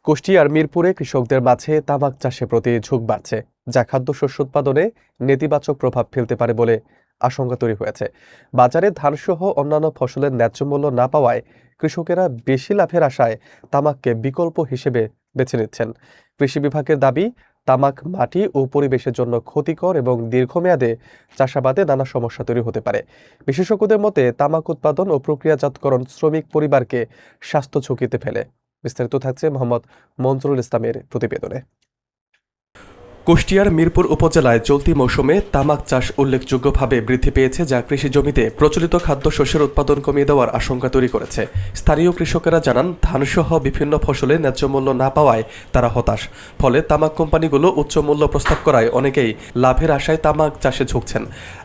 কুষ্টিয়ার মিরপুরে কৃষকদের মাঝে তামাক চাষের প্রতি ঝোঁক বাড়ছে, যা খাদ্যশস্য উৎপাদনে নেতিবাচক প্রভাব ফেলতে পারে বলে আশঙ্কা তৈরি হয়েছে। বাজারে ধানসহ অন্যান্য ফসলের ন্যায্য মূল্য না পাওয়ায় কৃষকেরা বেশি লাভের আশায় তামাককে বিকল্প হিসেবে বেছে নিচ্ছেন। কৃষি বিভাগের দাবি, তামাক মাটি ও পরিবেশের জন্য ক্ষতিকর এবং দীর্ঘমেয়াদে চাষাবাদে নানা সমস্যা তৈরি হতে পারে। বিশেষজ্ঞদের মতে, তামাক উৎপাদন ও প্রক্রিয়াজাতকরণ শ্রমিক পরিবারকে স্বাস্থ্য ঝুঁকিতে ফেলে। বিস্তারিত থাকছে মোহাম্মদ মনজুরুল ইসলামের প্রতিবেদনে। কুষ্টিয়ার মিরপুর উপজেলায় চলতি মৌসুমে তামাক চাষ উল্লেখযোগ্যভাবে বৃদ্ধি পেয়েছে, যা কৃষি জমিতে প্রচলিত খাদ্যশস্যের উৎপাদন কমিয়ে দেওয়ার আশঙ্কা তৈরি করেছে। স্থানীয় কৃষকেরা জানান, ধানসহ বিভিন্ন ফসলে ন্যায্য মূল্য না পাওয়ায় তারা হতাশ। ফলে তামাক কোম্পানিগুলো উচ্চ মূল্য প্রস্তাব করায় অনেকেই লাভের আশায় তামাক চাষে ঝুঁকছেন।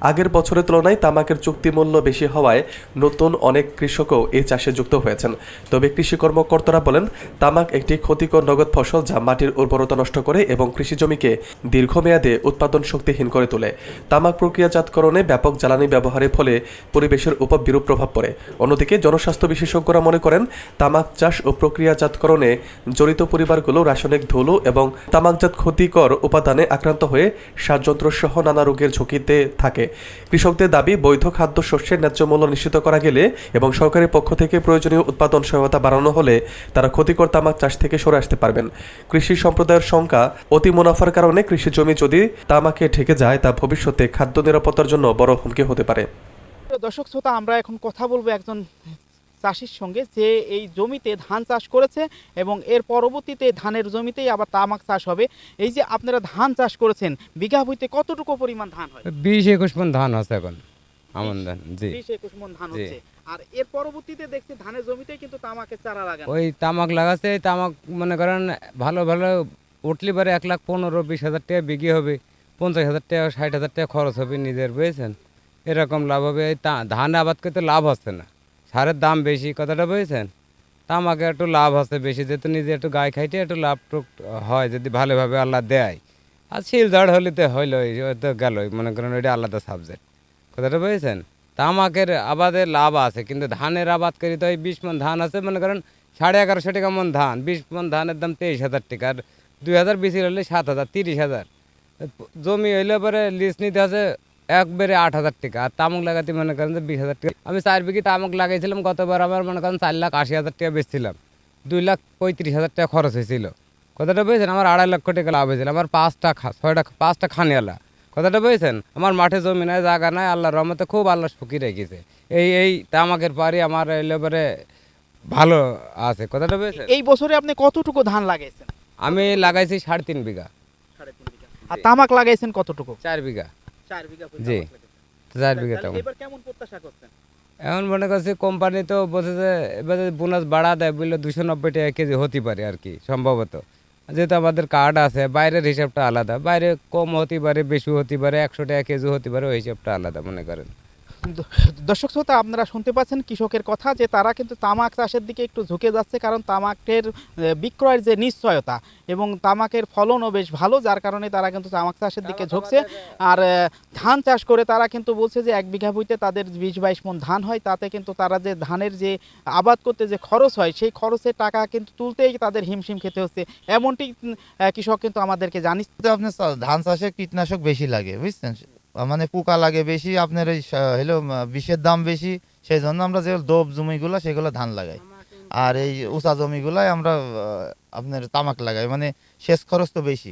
আগের বছরের তুলনায় তামাকের চুক্তি মূল্য বেশি হওয়ায় নতুন অনেক কৃষকও এই চাষে যুক্ত হয়েছেন। তবে কৃষি কর্মকর্তারা বলেন, তামাক একটি ক্ষতিকর নগদ ফসল, যা মাটির উর্বরতা নষ্ট করে এবং কৃষি জমিকে দীর্ঘমেয়াদে উৎপাদন শক্তিহীন করে তোলে। তামাক প্রক্রিয়াজাতকরণে ব্যাপক জ্বালানি ব্যবহারের ফলে পরিবেশের উপর বিরূপ প্রভাব পড়ে। অন্যদিকে জনস্বাস্থ্য বিশেষজ্ঞরা মনে করেন, তামাক চাষ ও প্রক্রিয়াজাতকরণে জড়িত পরিবারগুলো রাসায়নিক ধুলো এবং তামাকজাত ক্ষতিকর উপাদানে আক্রান্ত হয়ে শ্বাসযন্ত্র সহ নানা রোগের ঝুঁকিতে থাকে। কৃষকদের দাবি, বৈধ খাদ্যশস্যের ন্যায্য মূল্য নিশ্চিত করা গেলে এবং সরকারের পক্ষ থেকে প্রয়োজনীয় উৎপাদন সহায়তা বাড়ানো হলে তারা ক্ষতিকর তামাক চাষ থেকে সরে আসতে পারবেন। কৃষি সম্প্রদায়ের শঙ্কা, অতি মুনাফার কারণে কৃষি জমি যদি তামাকে ঠেকে যায়, তা ভবিষ্যতে খাদ্য নিরাপত্তার জন্য বড় হুমকি হতে পারে। দর্শক শ্রোতা, আমরা এখন কথা বলবো একজন চাষির সঙ্গে, যে এই জমিতে ধান চাষ করেছে এবং এর পরবর্তীতে ধানের জমিতেই আবার তামাক চাষ হবে। এই যে আপনারা ধান চাষ করেছেন, বিঘা হইতে কতটুকু পরিমাণ ধান হয়? 20-21 মণ ধান আছে এখন আমন ধান। জি, 20-21 মণ ধান হচ্ছে। আর এর পরবর্তীতে দেখছি ধানের জমিতেই কিন্তু তামাকের চারা লাগানো। ওই তামাক লাগাচ্ছে, তামাক মনে করেন ভালো ভালো উঠলি পারে 1,15,20,000 টাকা বিঘি হবে, 50,000 টাকা 60,000 টাকা খরচ হবে নিজের, বুঝেছেন? এরকম লাভ হবে। এই ধান আবাদ করতে লাভ হচ্ছে না, সারের দাম বেশি, কথাটা বুঝেছেন? তামাকে একটু লাভ হচ্ছে বেশি, যেহেতু নিজে একটু গায়ে খাইতে একটু লাভ টুক হয় যদি ভালোভাবে আল্লাহ দেয়। আর শিলঝড় হলে তো হইল, তো গেলই, মনে করেন ওইটা আলাদা সাবজেক্ট, কথাটা বুঝেছেন? তামাকের আবাদে লাভ আছে, কিন্তু ধানের আবাদ করি তো ওই 20 মণ ধান আছে, মনে করেন 1150 টাকা মণ ধান, 20 মণ ধানের দাম 23,000 টাকা, আর 2,000 বেশি হলে 7,000, 30,000। জমি হইলে পরে লিজ নিতে আছে একবারে 8,000 টাকা, আর তামাক লাগাতে মনে করেন যে 20,000 টাকা। আমি 4 বিঘি তামাক লাগাইছিলাম, গতবার আমার মনে করেন 4,80,000 টাকা বেচছিলাম, 2,35,000 টাকা খরচ হয়েছিল, কথাটা বুঝেছেন? আমার 2.5 লক্ষ টাকা লাভ হয়েছিল। আমার 5টা খানিয়ালা, কথাটা বুঝেছেন? আমার মাঠে জমি নাই, জায়গা নাই, আল্লাহর রহমতে খুব আল্লাহ সুখী রেখেছে। এই তামাকের পারি আমার এলে পরে ভালো আছে, কথাটা বুঝেছেন? এই বছরে আপনি কতটুকু ধান লাগাইছেন? আমি লাগাইছি 3.5 বিঘা। 3.5 বিঘা। আর তামাক লাগাইছেন কতটুকু? 4 বিঘা। 4 বিঘা। জি, 4 বিঘা তামাক। এবার কেমন প্রত্যাশা করছেন? এখন মনে করছি কোম্পানি তো বলছে যে এবারে বোনাস বাড়া দেয়, বললে 290 টাকা কেজি হতে পারে আর কি, সম্ভবত। যেহেতু আমাদের কার্ড আছে, বাইরের হিসাবটা আলাদা, বাইরে কম হতে পারে, বেশি হতে পারে, 100 টাকা কেজি হতে পারে, ওই হিসাবটা আলাদা মনে করেন। দর্শক শ্রোতা, আপনারা শুনতে পাচ্ছেন কৃষকের কথা, যে তারা কিন্তু তামাক চাষের দিকে একটু ঝুঁকে যাচ্ছে, কারণ তামাকের বিক্রয়ের যে নিশ্চয়তা এবং তামাকের ফলনও বেশ ভালো, যার কারণে তারা কিন্তু তামাক চাষের দিকে ঝুঁকছে। আর ধান চাষ করে তারা কিন্তু বলছে যে 1 বিঘা ভূমিতে তাদের 20-22 মণ ধান হয়, তাতে কিন্তু তারা যে ধানের যে আবাদ করতে যে খরচ হয়, সেই খরচের টাকা কিন্তু তুলতেই তাদের হিমশিম খেতে হচ্ছে, এমনটি কৃষক কিন্তু আমাদেরকে জানিয়েছে। আপনার ধান চাষে কীটনাশক বেশি লাগে, বুঝছেন? মানে পোকা লাগে বেশি, আপনার এই হলো বিষের দাম বেশি, সেই জন্য আমরা যে দোব জমিগুলো সেগুলো ধান লাগাই, আর এই উঁচা জমিগুলায় আমরা আপনার তামাক লাগাই। মানে সেচ খরচ তো বেশি,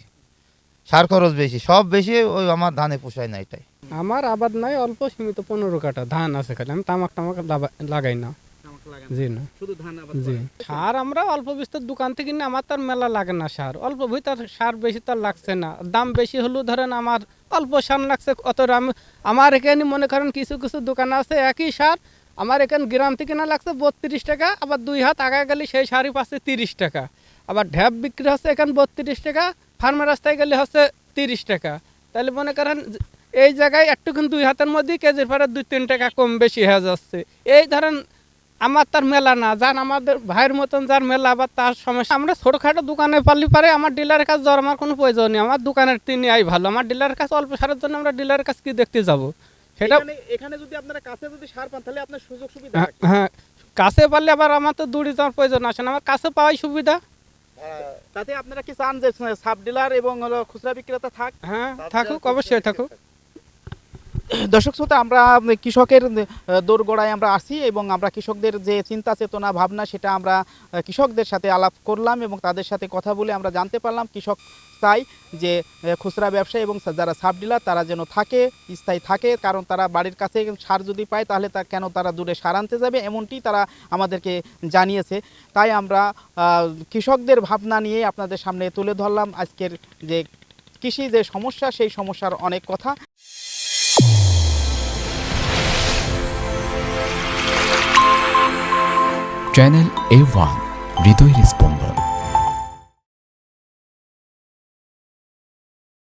সার খরচ বেশি, সব বেশি, ওই আমার ধানে পোষায় না। এটাই আমার আবাদ নাই, অল্প সীমিত 15 কাঠা ধান আছে, খালি আমি তামাক লাগাই না। জি না, শুধু ধান আবাদ জি। করেন? সার আমরা অল্প বিস্তর দোকান থেকে কিনে, আমার তার মেলা লাগে না সার, অল্প ভিতর সার বেশি তার লাগছে না, দাম বেশি হলেও ধরেন আমার অল্প সার লাগছে অত। আমার এখানে মনে করেন কিছু কিছু দোকান আছে একই সার, আমার এখানে গ্রাম থেকে না লাগছে 32 টাকা, আবার 2 হাত আগায় গেলে সেই সারই পাচ্ছে 30 টাকা, আবার ঢ্যাপ বিক্রি হচ্ছে এখানে 32 টাকা, ফার্মের রাস্তায় গেলে হচ্ছে 30 টাকা। তাহলে মনে করেন এই জায়গায় একটুখানি 2 হাতের মধ্যেই কেজির পরে 2-3 টাকা কম বেশি হয়ে যাচ্ছে। এই ধরেন আমার তার মেলা না, যান আমাদের ভাইয়ের মতন যার মেলা, আবার তার সমস্যা। আমরা ছোটখাটো দোকানে পারলে পারে, আমার ডিলারের কাছে যাওয়ার আমার কোনো প্রয়োজন নেই, আমার দোকানের তিনি আই ভালো, আমার ডিলারের কাছে অল্প সারের জন্য আমরা ডিলারের কাছে কি দেখতে যাব? সেটা এখানে যদি আপনারা কাছে যদি সার পান, তাহলে আপনার সুযোগ সুবিধা। হ্যাঁ, কাছে পারলে আবার আমার তো দূরে যাওয়ার প্রয়োজন আসে না, আমার কাছে পাওয়াই সুবিধা। তাতে আপনারা কি চান যে সাব ডিলার এবং হলো খুচরা বিক্রেতা থাক? হ্যাঁ থাকুক, অবশ্যই থাকুক। দর্শক শ্রোতা, আমরা কৃষকের দোরগোড়ায় আমরা আসি এবং আমরা কৃষকদের যে চিন্তা চেতনা ভাবনা সেটা আমরা কৃষকদের সাথে আলাপ করলাম এবং তাদের সাথে কথা বলে আমরা জানতে পারলাম কৃষক চাই যে খুচরা ব্যবসায়ী এবং যারা সাব ডিলার তারা যেন থাকে, স্থায়ী থাকে, কারণ তারা বাড়ির কাছে সার যদি পায় তাহলে কেন তারা দূরে সার আনতে যাবে, এমনটি তারা আমাদেরকে জানিয়েছে। তাই আমরা কৃষকদের ভাবনা নিয়ে আপনাদের সামনে তুলে ধরলাম আজকের যে কৃষি যে সমস্যা, সেই সমস্যার অনেক কথা। চ্যানেল A1 হৃদয়ের স্পন্দন।